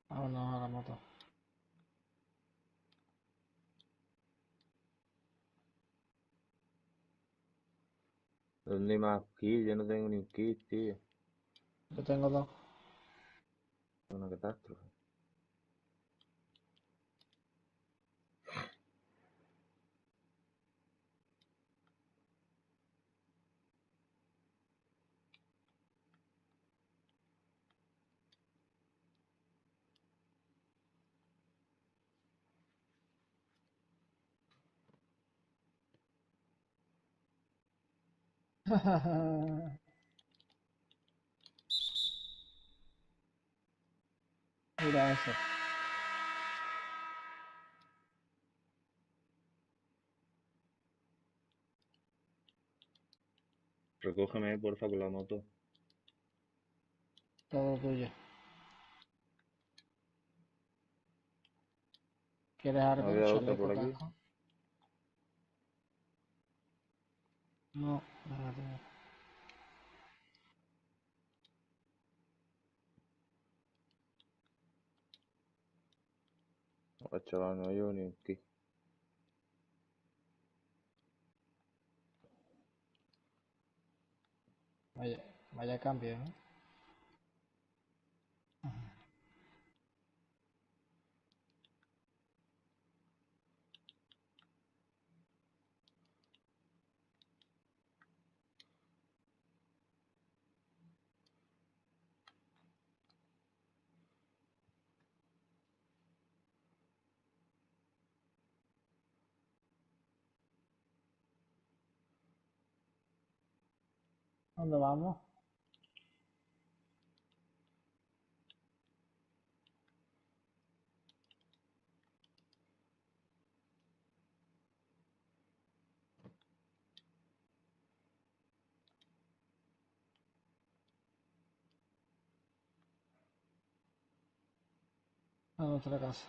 Vámonos a la moto. ¿Dónde hay más kills? Yo no tengo ni un kill, tío. Yo tengo dos. Es una catástrofe. Mira eso. Recógeme, porfa, con la moto. Todo tuyo. ¿Quieres ¿No algo? había otro Chaleco, por aquí? casco. No, no la tengo. Oh, chaval, no llevo ni un kill. Vaya, vaya cambio, ¿eh? ¿Dónde vamos? A nuestra casa.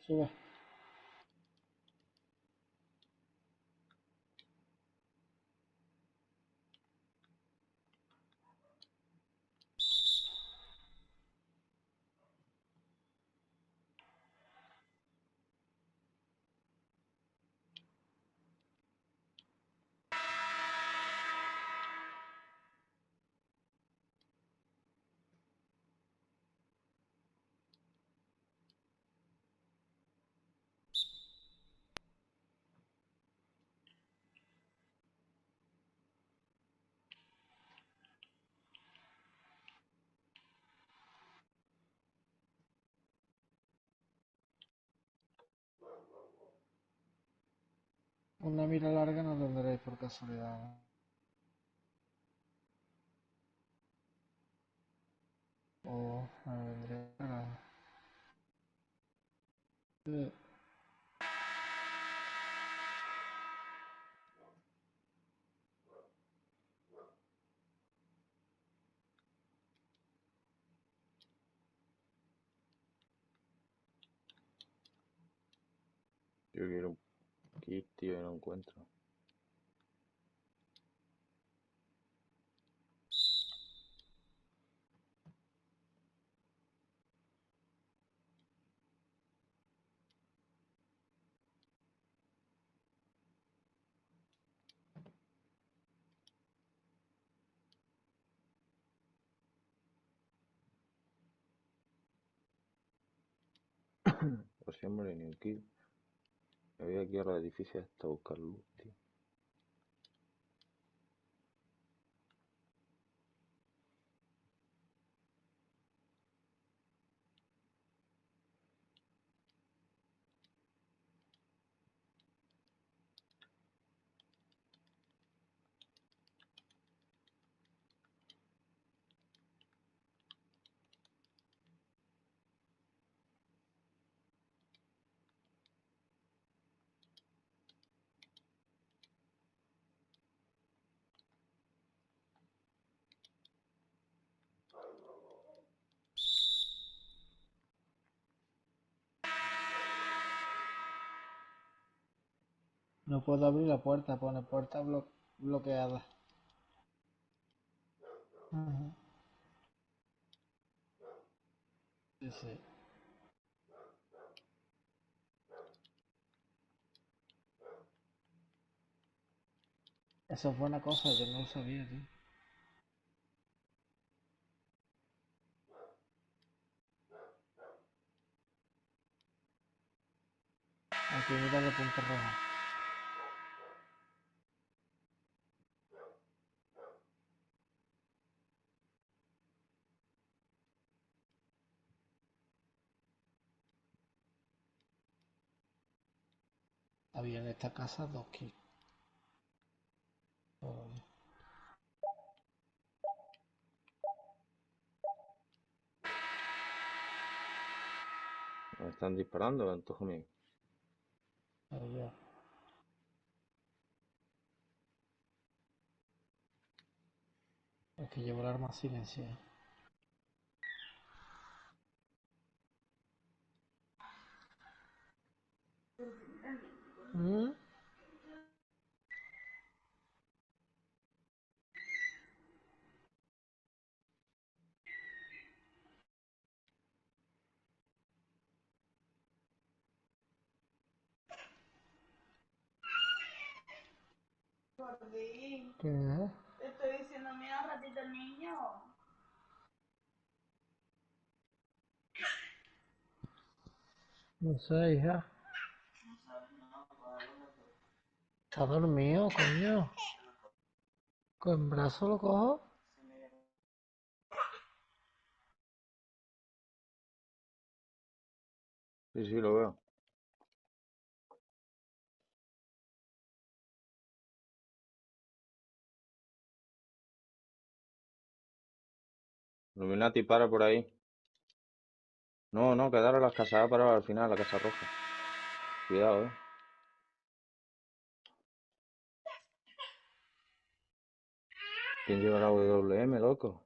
Sube. Una mira larga no tendréis por casualidad, ¿no? O me vendría para... Yo quiero un kill, tío, y no encuentro. Pues siempre ni un kill. Me voy aquí a los edificios hasta buscar luz, tío. No puedo abrir la puerta, pone puerta bloqueada. Ujú. Sí, sí. Eso es buena cosa, yo no lo sabía, tío. Aquí mira de punto rojo. Había en esta casa dos kills. Todavía. Me están disparando, antojo mío. Ahí ya. Es que llevo el arma silenciada. ¿Mm? Gordín, ¿Qué es? te estoy diciendo, mira un ratito el niño. No sé, hija. No sabes, no, podemos. Está dormido, coño. Con brazo lo cojo. Sí, sí, lo veo. Illuminati, para por ahí. No, no, quedaron las casas para al final, la casa roja. Cuidado, ¿Quién lleva la WM, loco?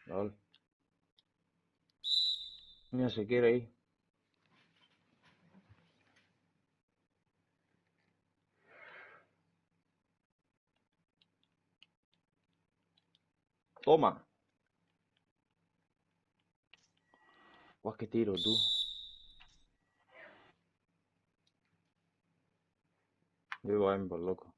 Lol. Mira, se quiere ir. Toma. Guau, qué tiro, tú. Vivo Ember, loco.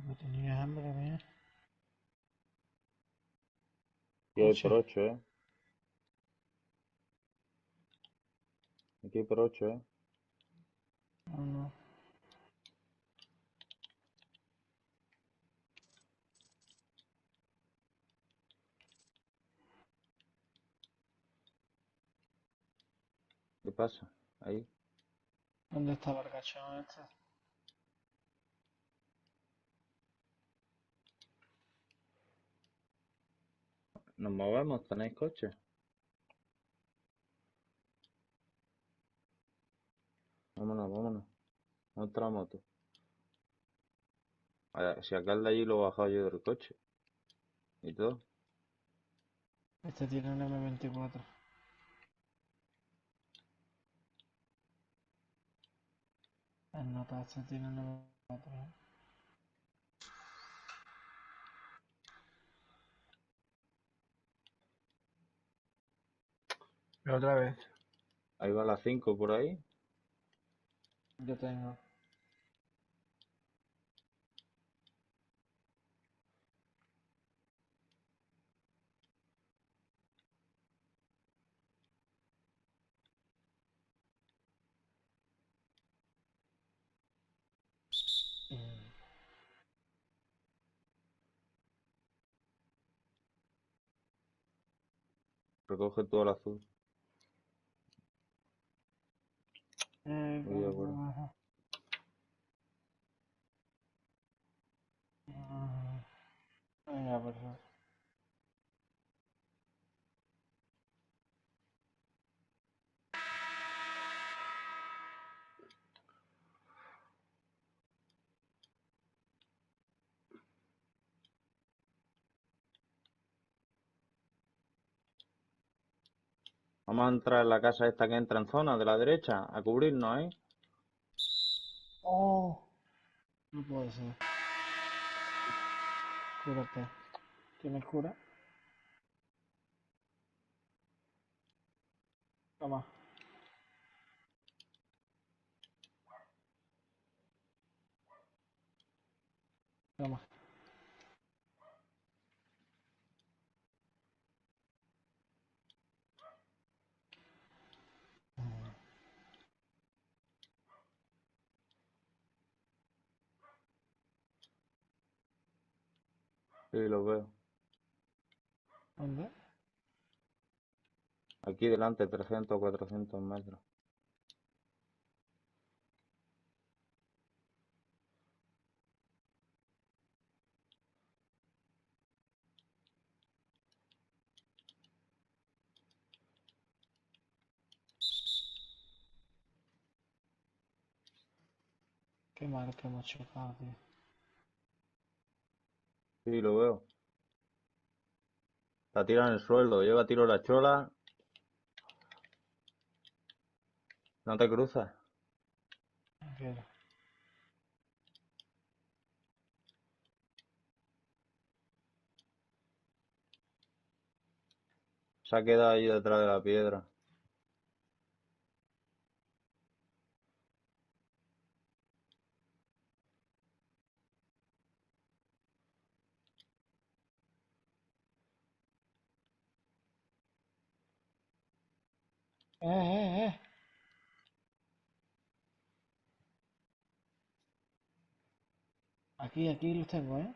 No tenías hambre, mía. Y hay por Coche. 8, Aquí hay por 8, No, no. ¿Qué pasa? Ahí. ¿Dónde estaba el cachón este? Nos movemos, ¿tenéis coche? Vámonos, vámonos. Otra moto. Si acá el de allí lo he bajado yo del coche. ¿Y todo? Este tiene un M24. El nota este tiene un M24. Pero otra vez. Ahí va la 5 por ahí. Yo tengo. Recoge todo el azul. Eh, Voy a por... Venga, perfecto. Vamos a entrar en la casa esta que entra en zona de la derecha, a cubrirnos, ¿eh? ¡Oh! No puede ser. Cúrate. ¿Tienes cura? Toma. Toma. Sí, lo veo. ¿Dónde? Aquí delante, 300 o 400 metros. Qué mal que hemos chocado, tío. Sí, lo veo. La tira en el suelo, lleva tiro la chola. No te cruzas. No quiero. Se ha quedado ahí detrás de la piedra. ¡Eh! Aquí los tengo, ¿eh?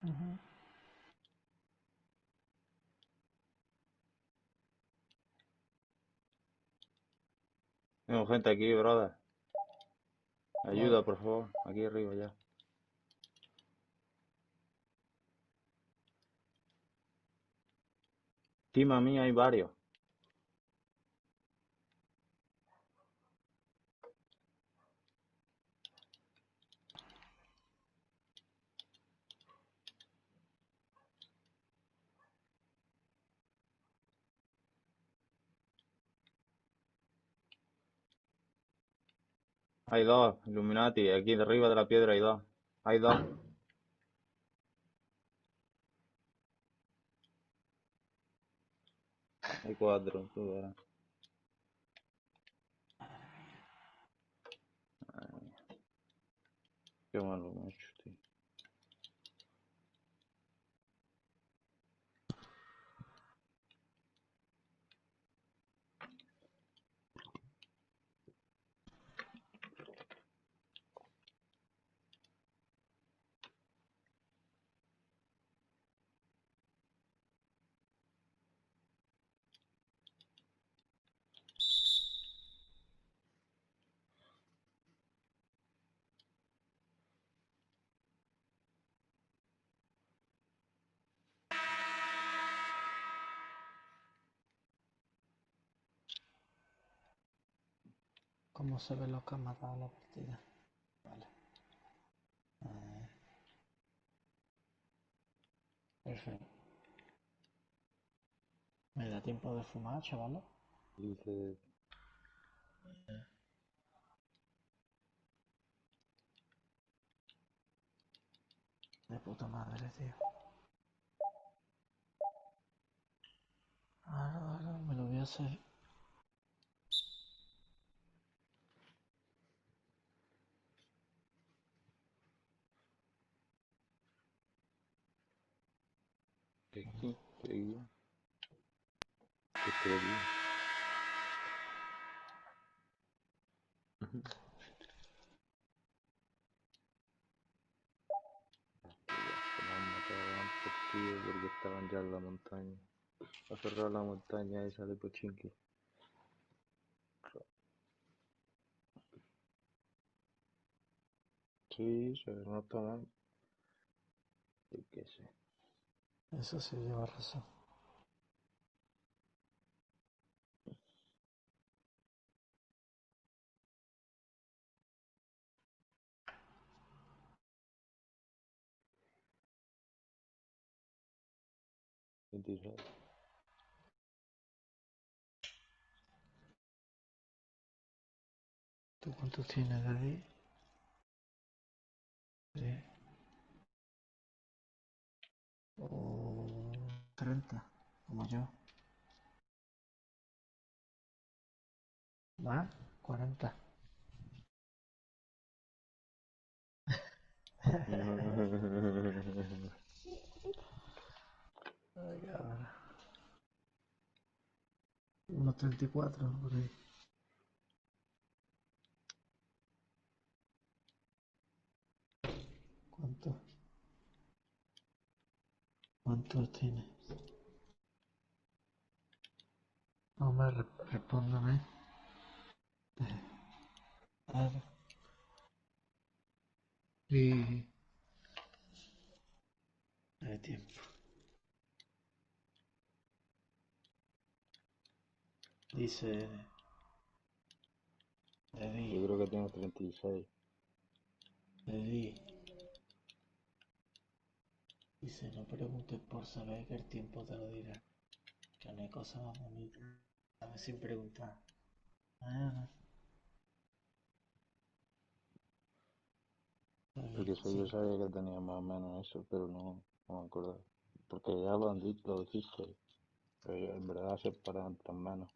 Ujú. Tengo gente aquí, brother. Voy. Ayuda, por favor. Aquí arriba ya. Encima mía hay varios. Hay dos, Illuminati. Aquí arriba de la piedra hay dos. Hay dos. Hay cuatro, tú verás. Qué malo me he hecho, tío. ¿Cómo se ven los que han matado la partida? Vale. Ahí. Perfecto. ¿Me da tiempo de fumar, chaval? Dice, De puta madre, tío. Ahora me lo voy a hacer. ¿qué aquí? ¿Qué aquí? ¿Qué estoy aquí? Se nos han matado antes, tío, porque estaban ya en la montaña. Ha cerrado la montaña esa de Pochinki. Sí, no está mal. sí. Eso sí, lleva razón. ¿26? ¿Tú cuántos tienes, David? Sí. O 30, como yo. ¿Más? 40. Ay, cabrón. Unos 34, por ahí. ¿Cuántos? ¿Cuántos tienes? No me respóndame. Claro. Sí. Hay tiempo. Dice Yo David, creo que tengo 36. David. Dice, no preguntes por saber que el tiempo te lo dirá. Que no hay cosa más bonita. A ver sin preguntar. Ah, está bien, Porque eso yo sí. sabía que tenía más o menos eso, pero no me acuerdo. Porque ya lo han dicho, lo dijiste. Pero en verdad se paran tan menos.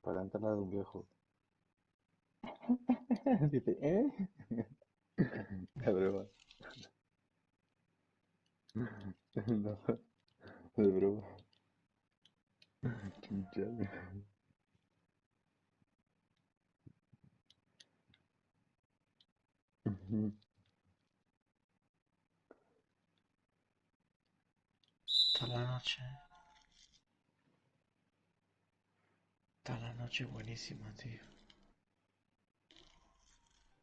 Para entrar de un viejo. Dice, ¿eh? De broma. No, de broma. Chinchón. Está la noche. Está la noche buenísima, tío.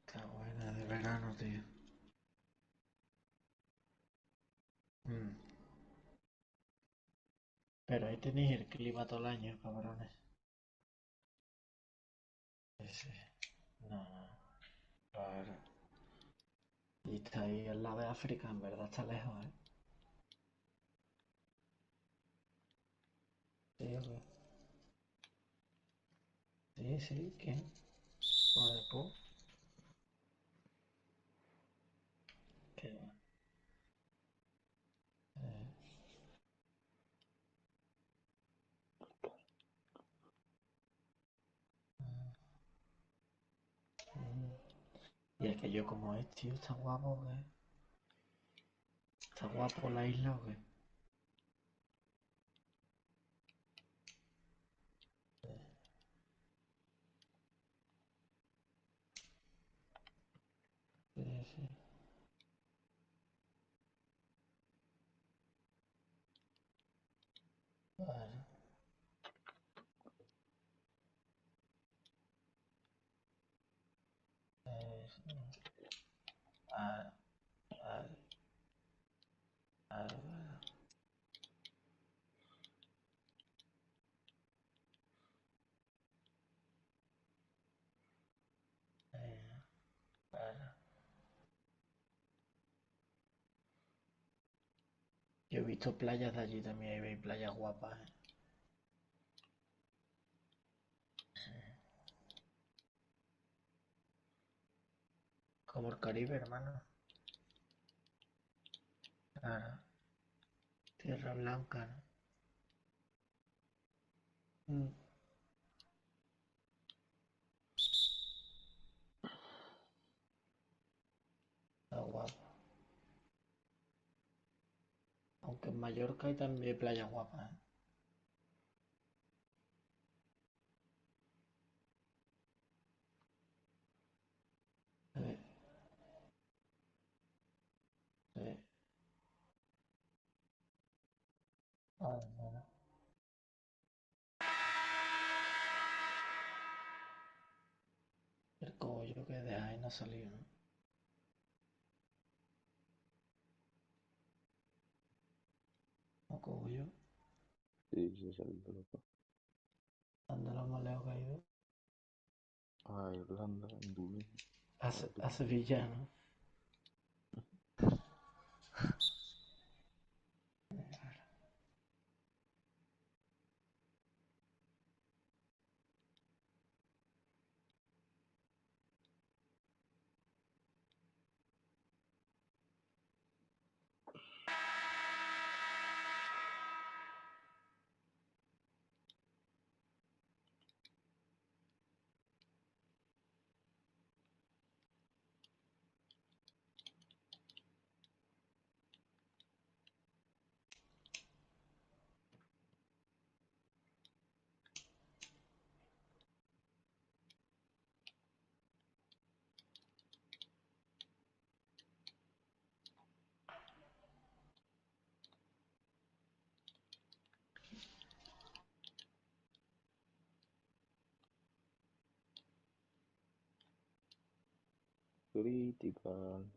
Está buena de verano, tío. Mm. Pero ahí tenéis el clima todo el año, cabrones. Sí, sí. No, no. Claro. Y está ahí al lado de África, en verdad está lejos, ¿eh? Sí, ok. Sí, sí, ¿quién? Joder, po. ¿Qué va? Y es que yo como es, tío, está guapo, ¿qué? Está guapo la isla, ¿o qué? Sí, sí. Vale. Vale, vale, vale, vale. Vale. Yo he visto playas de allí también, hay playas guapas, ¿eh? Como el Caribe, hermano. Claro. Tierra blanca, ¿no? Mm, está guapo. Aunque en Mallorca hay también playas guapas, ¿eh? Sí, sí. Ay, bueno. El cogollo que de ahí no salió, ¿no? ¿O como yo? Sí, se salió loco. ¿Dónde lo más lejos que ha ido? A Irlanda, en Dublín. A Sevilla, ¿no? Critical.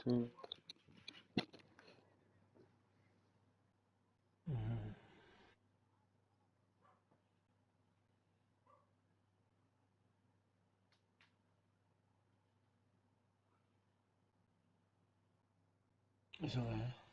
Sí. Mm. ¿Eso qué es?